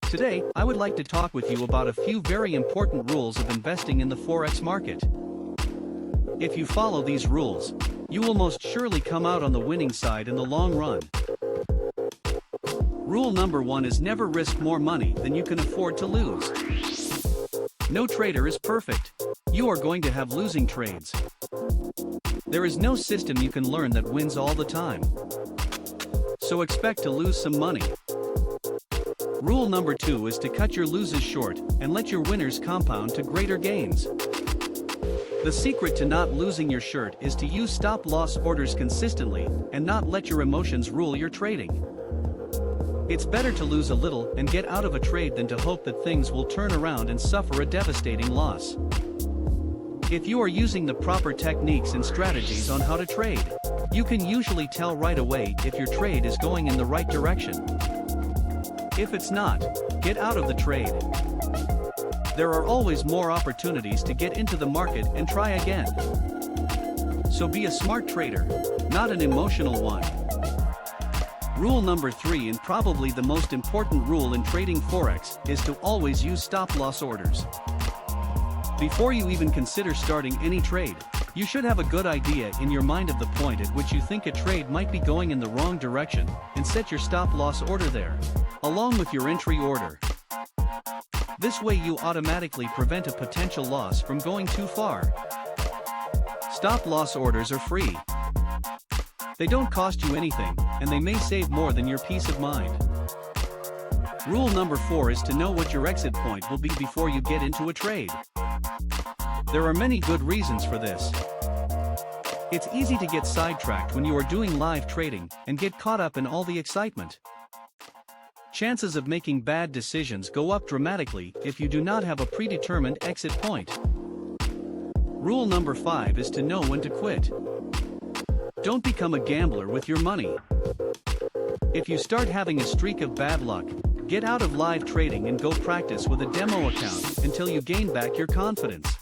Today, I would like to talk with you about a few very important rules of investing in the Forex market. If you follow these rules, you will most surely come out on the winning side in the long run. Rule number 1 is never risk more money than you can afford to lose. No trader is perfect. You are going to have losing trades. There is no system you can learn that wins all the time. So expect to lose some money. Rule number 2 is to cut your losses short and let your winners compound to greater gains. The secret to not losing your shirt is to use stop-loss orders consistently and not let your emotions rule your trading. It's better to lose a little and get out of a trade than to hope that things will turn around and suffer a devastating loss. If you are using the proper techniques and strategies on how to trade, you can usually tell right away if your trade is going in the right direction. If it's not, get out of the trade. There are always more opportunities to get into the market and try again. So be a smart trader, not an emotional one. Rule number 3, and probably the most important rule in trading Forex, is to always use stop-loss orders. Before you even consider starting any trade, you should have a good idea in your mind of the point at which you think a trade might be going in the wrong direction, and set your stop-loss order there, along with your entry order. This way you automatically prevent a potential loss from going too far. Stop-loss orders are free. They don't cost you anything, and they may save more than your peace of mind. Rule number 4 is to know what your exit point will be before you get into a trade. There are many good reasons for this. It's easy to get sidetracked when you are doing live trading and get caught up in all the excitement. Chances of making bad decisions go up dramatically if you do not have a predetermined exit point. Rule number 5 is to know when to quit. Don't become a gambler with your money. If you start having a streak of bad luck, get out of live trading and go practice with a demo account until you gain back your confidence.